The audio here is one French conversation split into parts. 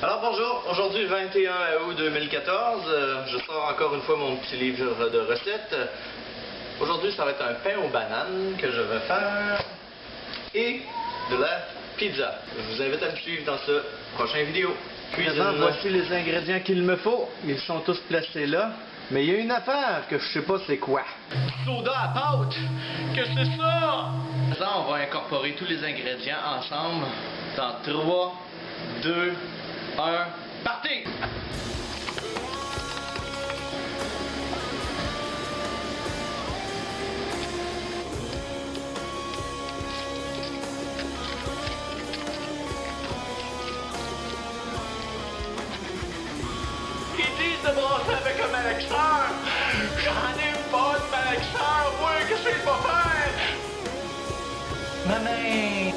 Alors bonjour, aujourd'hui 21 août 2014, je sors encore une fois mon petit livre de recettes. Aujourd'hui ça va être un pain aux bananes que je vais faire et de la pizza. Je vous invite à me suivre dans ce prochain vidéo. Voici les ingrédients qu'il me faut, ils sont tous placés là. Mais il y a une affaire que je sais pas c'est quoi. Soda à pâte! Qu'est-ce que c'est ça? Là, on va incorporer tous les ingrédients ensemble dans 3, 2, 1, partez! Ils disent de brasser avec un malaxeur! J'en ai pas de malaxeur! Oui, qu'est-ce que je vais faire? Ma main!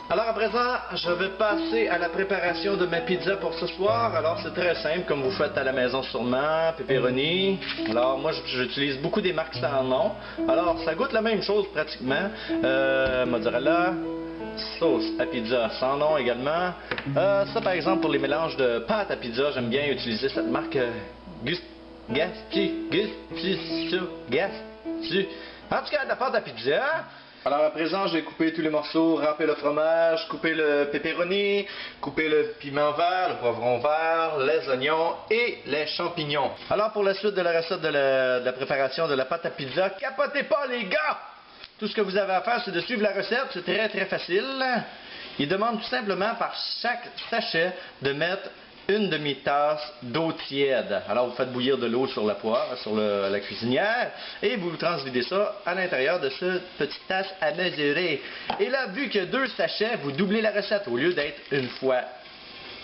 Alors à présent, je vais passer à la préparation de ma pizza pour ce soir. Alors c'est très simple, comme vous faites à la maison sûrement, pepperoni. Alors moi j'utilise beaucoup des marques sans nom. Alors ça goûte la même chose pratiquement. Mozzarella, sauce à pizza sans nom également. Ça par exemple pour les mélanges de pâte à pizza, j'aime bien utiliser cette marque Gasti. En tout cas de la pâte à pizza. Alors à présent, j'ai coupé tous les morceaux, râpé le fromage, coupé le pepperoni, coupé le piment vert, le poivron vert, les oignons et les champignons. Alors pour la suite de la recette de la préparation de la pâte à pizza, capotez pas les gars! Tout ce que vous avez à faire, c'est de suivre la recette, c'est très facile. Il demande tout simplement par chaque sachet de mettre une demi-tasse d'eau tiède. Alors vous faites bouillir de l'eau sur la poêle, sur la cuisinière, et vous transvidez ça à l'intérieur de cette petite tasse à mesurer. Et là, vu que 2 sachets, vous doublez la recette. Au lieu d'être une fois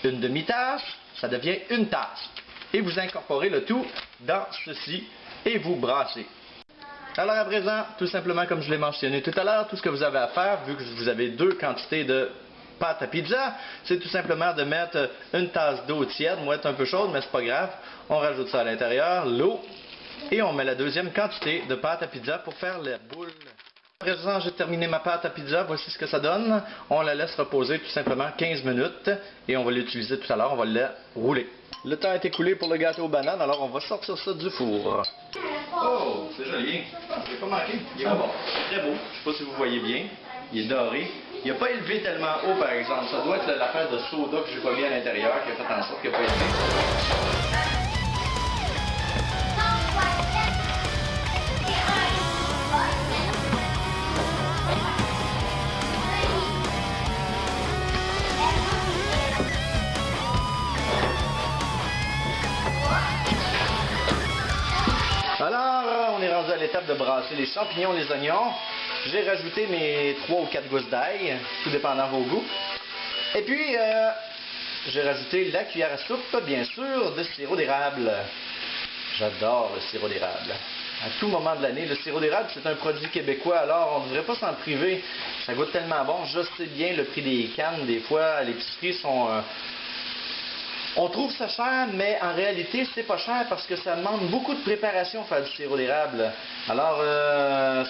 une demi-tasse, ça devient une tasse. Et vous incorporez le tout dans ceci et vous brassez. Alors à présent, tout simplement comme je l'ai mentionné tout à l'heure, tout ce que vous avez à faire, vu que vous avez 2 quantités de pâte à pizza, c'est tout simplement de mettre une tasse d'eau tiède, moi elle est un peu chaude mais c'est pas grave, on rajoute ça à l'intérieur, l'eau, et on met la deuxième quantité de pâte à pizza pour faire la boule. À présent j'ai terminé ma pâte à pizza, voici ce que ça donne, on la laisse reposer tout simplement 15 minutes et on va l'utiliser tout à l'heure, on va la rouler. Le temps est écoulé pour le gâteau aux bananes, alors on va sortir ça du four. Oh, c'est joli, j'ai pas manqué, il est bon, très beau, je sais pas si vous voyez bien, il est doré. Il n'a pas élevé tellement haut, par exemple. Ça doit être l'affaire de soda que j'ai pas mis à l'intérieur qui a fait en sorte qu'il n'a pas élevé. Alors, on est rendu à l'étape de brasser les champignons, les oignons. J'ai rajouté mes 3 ou 4 gousses d'ail, tout dépendant de vos goûts. Et puis, j'ai rajouté la cuillère à soupe, bien sûr, de sirop d'érable. J'adore le sirop d'érable. À tout moment de l'année, le sirop d'érable, c'est un produit québécois, alors on ne devrait pas s'en priver. Ça goûte tellement bon. Je sais bien, le prix des cannes, des fois, à l'épicerie, sont... On trouve ça cher, mais en réalité, c'est pas cher parce que ça demande beaucoup de préparation faire du sirop d'érable. Alors,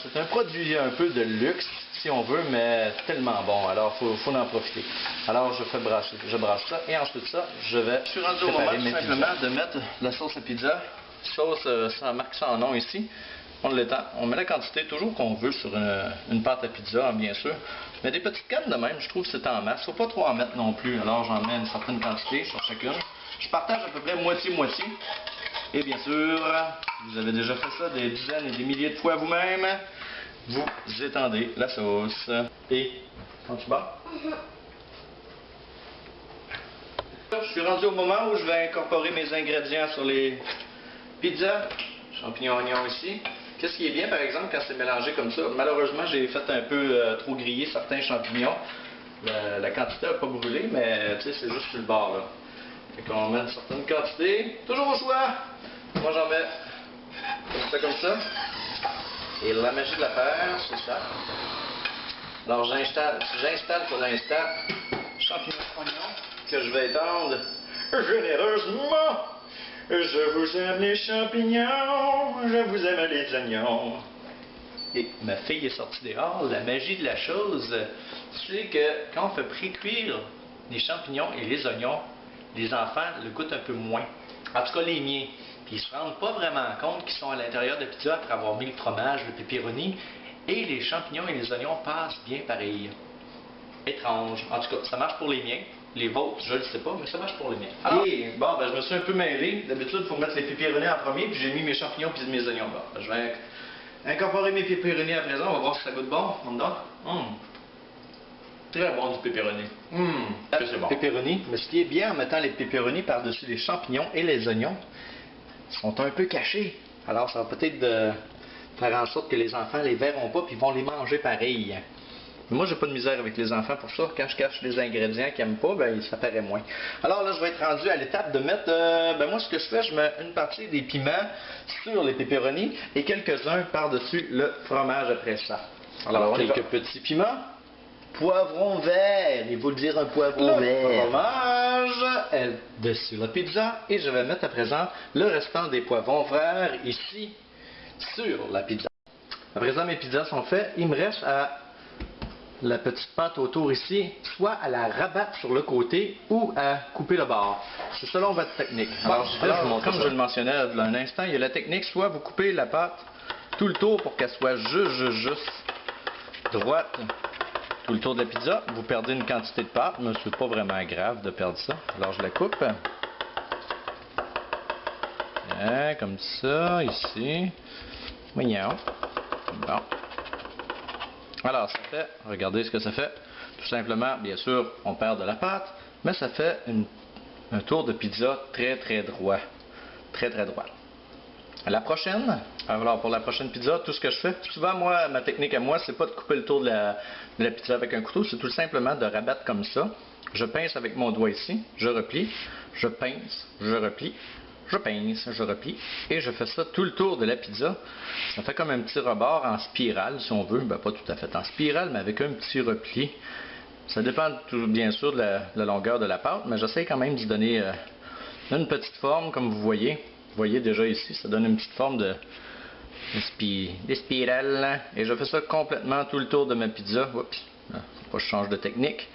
c'est un produit un peu de luxe, si on veut, mais tellement bon. Alors, faut en profiter. Alors, je brasse ça, et ensuite ça, je suis rendu au moment tout simplement de mettre la sauce à pizza. Sauce sans marque sans nom ici. On l'étend, on met la quantité toujours qu'on veut sur une pâte à pizza, bien sûr. Mais des petites cannes de même, je trouve que c'est en masse. Faut pas trop en mettre non plus. Alors j'en mets une certaine quantité sur chacune. Je partage à peu près moitié-moitié. Et bien sûr, vous avez déjà fait ça des dizaines et des milliers de fois vous-même. Vous étendez la sauce. Et, quand tu bats? Je suis rendu au moment où je vais incorporer mes ingrédients sur les pizzas. Champignons, oignons ici. Qu'est-ce qui est bien, par exemple, quand c'est mélangé comme ça? Malheureusement, j'ai fait un peu trop griller certains champignons. La quantité n'a pas brûlé, mais tu sais, c'est juste sur le bord là. Fait qu'on met une certaine quantité, toujours au choix. Moi j'en mets comme ça. Et la magie de l'affaire, c'est ça. Alors j'installe pour l'instant champignons oignons que je vais étendre généreusement. Je vous aime les champignons, je vous aime les oignons. Et ma fille est sortie dehors. La magie de la chose, c'est que quand on fait pré-cuire les champignons et les oignons, les enfants le goûtent un peu moins. En tout cas les miens. Puis ils se rendent pas vraiment compte qu'ils sont à l'intérieur de la pizza après avoir mis le fromage, le pepperoni. Et les champignons et les oignons passent bien pareil. Étrange. En tout cas, ça marche pour les miens. Les vôtres, je le sais pas, mais ça marche pour les miens. Alors, et bon, ben, je me suis un peu mêlé. D'habitude, il faut mettre les pepperonis en premier, puis j'ai mis mes champignons puis mes oignons. Bon, ben, je vais incorporer mes pepperonis à présent. On va voir si ça goûte bon. On me donne. Très bon du pepperoni. C'est bon. Pepperoni. Mais ce qui est bien en mettant les pepperonis par-dessus les champignons et les oignons, ils sont un peu cachés. Alors, ça va peut-être faire en sorte que les enfants les verront pas puis vont les manger pareil. Mais moi, j'ai pas de misère avec les enfants pour ça. Quand je cache les ingrédients qu'ils n'aiment pas, ben, ça paraît moins. Alors là, je vais être rendu à l'étape de mettre... ben moi, ce que je fais, je mets une partie des piments sur les pepperonis et quelques-uns par-dessus le fromage après ça. Alors, quelques petits piments. Poivron vert. Il faut le dire un poivron vert. Fromage dessus la pizza. Et je vais mettre à présent le restant des poivrons verts ici sur la pizza. À présent, mes pizzas sont faites. Il me reste à la petite pâte autour ici, soit à la rabattre sur le côté ou à couper le bord. C'est selon votre technique. Alors, comme je le mentionnais il y a un instant, il y a la technique, soit vous coupez la pâte tout le tour pour qu'elle soit juste droite tout le tour de la pizza. Vous perdez une quantité de pâte, mais c'est pas vraiment grave de perdre ça. Alors, je la coupe. Bien, comme ça, ici. Mignon. Bon. Alors, ça fait, regardez ce que ça fait. Tout simplement, bien sûr, on perd de la pâte, mais ça fait un tour de pizza très droit. Très droit. La prochaine, alors pour la prochaine pizza, tout ce que je fais, souvent moi, ma technique à moi, c'est pas de couper le tour de la pizza avec un couteau, c'est tout simplement de rabattre comme ça. Je pince avec mon doigt ici, je replie, je pince, je replie. Je pince, je replie et je fais ça tout le tour de la pizza. Ça fait comme un petit rebord en spirale si on veut. Ben, pas tout à fait en spirale, mais avec un petit repli. Ça dépend bien sûr de la longueur de la pâte, mais j'essaie quand même d'y donner une petite forme comme vous voyez. Vous voyez déjà ici, ça donne une petite forme de spirale. Et je fais ça complètement tout le tour de ma pizza. Oups, faut pas que je change de technique.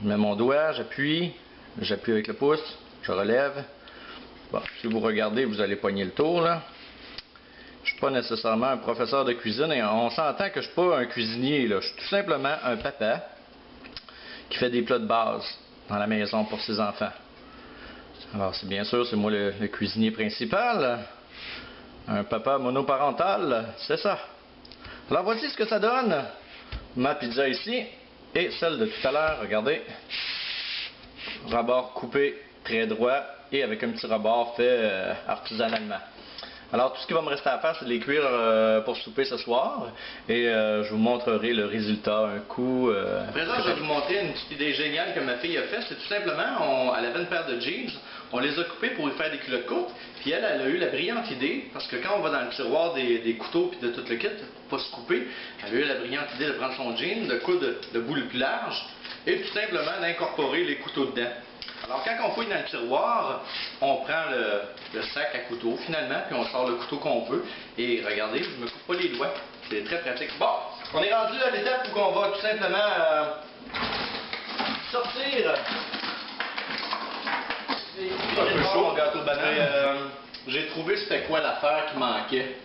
Je mets mon doigt, j'appuie avec le pouce, je relève. Bon, si vous regardez, vous allez pogner le tour, là. Je ne suis pas nécessairement un professeur de cuisine et on s'entend que je ne suis pas un cuisinier, là. Je suis tout simplement un papa qui fait des plats de base dans la maison pour ses enfants. Alors, c'est bien sûr, c'est moi le cuisinier principal. Un papa monoparental, c'est ça. Alors, voici ce que ça donne. Ma pizza ici et celle de tout à l'heure, regardez. Rebord coupé très droit et avec un petit rebord fait artisanalement. Alors tout ce qu'il va me rester à faire, c'est de les cuire pour souper ce soir et je vous montrerai le résultat un coup. À présent, je vais vous montrer une petite idée géniale que ma fille a faite. C'est tout simplement, elle avait une paire de jeans, on les a coupés pour y faire des culottes courtes, puis elle a eu la brillante idée, parce que quand on va dans le tiroir des couteaux puis de tout le kit, pour pas se couper, elle a eu la brillante idée de prendre son jean, de coudre le bout le plus large et tout simplement d'incorporer les couteaux dedans. Alors quand on fouille dans le tiroir, on prend le sac à couteau finalement, puis on sort le couteau qu'on veut. Et regardez, je ne me coupe pas les doigts. C'est très pratique. Bon, on est rendu à l'étape où on va tout simplement sortir un peu chaud, mon gâteau de banane. J'ai trouvé c'était quoi l'affaire qui manquait.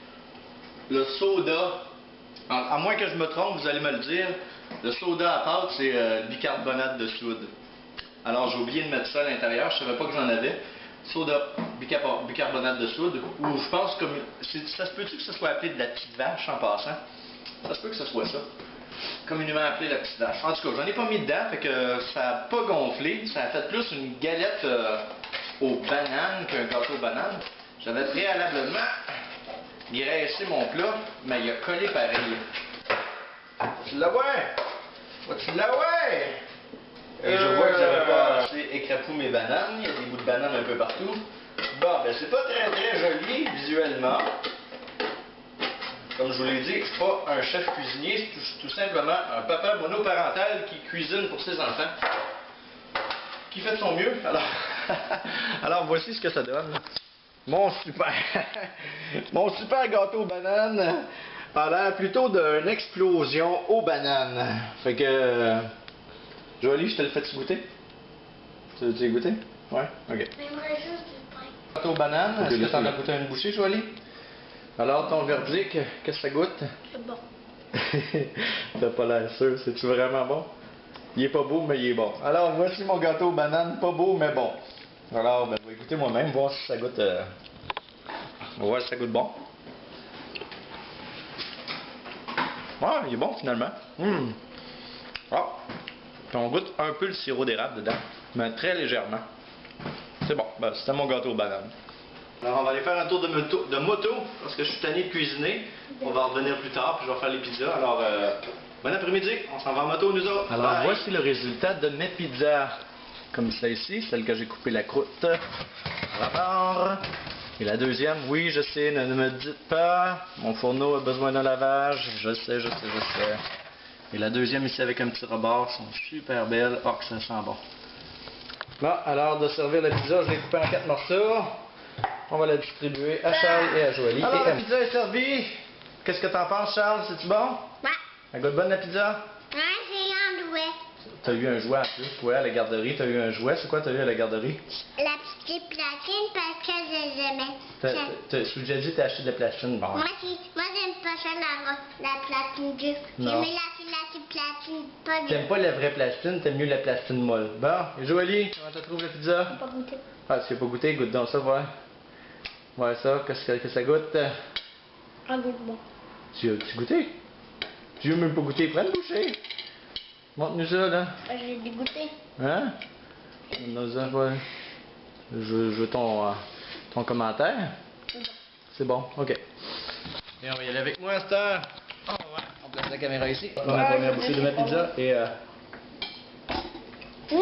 Le soda. À moins que je me trompe, vous allez me le dire. Le soda à pâte, c'est le bicarbonate de soude. Alors j'ai oublié de mettre ça à l'intérieur, je ne savais pas que j'en avais. Soda, bicarbonate de soude, ou je pense que ça se peut-tu que ce soit appelé de la petite vache en passant? Ça se peut que ce soit ça. Communément appelé la petite vache. En tout cas, j'en ai pas mis dedans, fait que ça n'a pas gonflé. Ça a fait plus une galette aux bananes qu'un gâteau aux bananes. J'avais préalablement graissé mon plat, mais il a collé pareil. Tu l'as ouais? Tu l'as ouais? Et je vois que j'avais pas assez écrapou mes bananes. Il y a des bouts de bananes un peu partout. Bon, ben c'est pas très joli visuellement. Comme je vous l'ai dit, je suis pas un chef cuisinier, c'est tout simplement un papa monoparental qui cuisine pour ses enfants. Qui fait de son mieux. Alors voici ce que ça donne. Mon super gâteau aux bananes a l'air plutôt d'une explosion aux bananes. Fait que... Jolie, je te le fais-tu goûter? Tu veux-tu goûter? Ouais? Ok. J'aimerais juste du pain. Gâteau aux bananes, est-ce que t'en as goûté une bouchée, Jolie? Alors, ton verdict, qu'est-ce que ça goûte? C'est bon. T'as pas l'air sûr, c'est-tu vraiment bon? Il est pas beau, mais il est bon. Alors, voici mon gâteau aux bananes, pas beau, mais bon. Alors, ben, je vais goûter moi-même, voir si ça goûte... On va voir si ça goûte bon. Ah, il est bon, finalement. Ah, puis on goûte un peu le sirop d'érable dedans, mais très légèrement. C'est bon, ben, c'était mon gâteau aux bananes. Alors, on va aller faire un tour de moto, parce que je suis tanné de cuisiner. On va revenir plus tard, puis je vais faire les pizzas. Alors, bon après-midi, on s'en va en moto, nous autres. Alors, voici le résultat de mes pizzas. Comme celle-ci, celle que j'ai coupé la croûte. Alors, et la deuxième, oui, je sais, ne me dites pas. Mon fourneau a besoin d'un lavage. Je sais. Et la deuxième ici avec un petit rebord, sont super belles. Oh, que ça sent bon. Bon, alors de servir la pizza, je l'ai coupée en 4 morceaux. On va la distribuer à Charles et à Joëlie. Alors, la pizza est servie. Qu'est-ce que t'en penses, Charles? C'est-tu bon? Ouais. Elle goûte bonne, la pizza? Ouais, c'est un jouet. T'as eu un jouet en plus, toi, à la garderie. T'as eu un jouet. C'est quoi t'as eu à la garderie? La petite platine parce que je l'aimais. Tu déjà dit t'as acheté de la platine. Bon. Moi, j'aime pas ça, la platine dure. Non. J'aime la platine pas dure. T'aimes pas la vraie platine, t'aimes mieux la platine molle. Bon, et Joëlie, comment tu trouves la pizza? Pas goûté. Ah, tu n'as pas goûté, goûte dans ça, voir. Ouais, ça, qu'est-ce que ça goûte? Un goût bon. Tu as goûté? Tu veux même pas goûter? Prends une bouchée. Montre-nous ça, là. J'ai dégoûté. Hein? Montre-nous ça, ouais. Je veux ton commentaire. C'est bon, ok. Et on va y aller avec moi à cette heure. Oh, ouais. On place la caméra ici. On prend la première bouchée de ma pizza et... C'est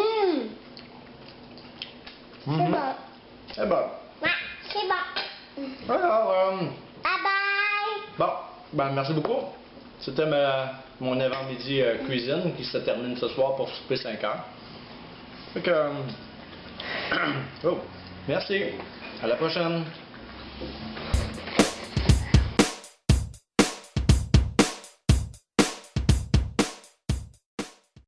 bon. C'est bon. Ouais, c'est bon. Alors, Bye bye. bon, ben merci beaucoup. C'était mon avant-midi cuisine qui se termine ce soir pour souper 5 heures. Fait que... oh, merci. À la prochaine.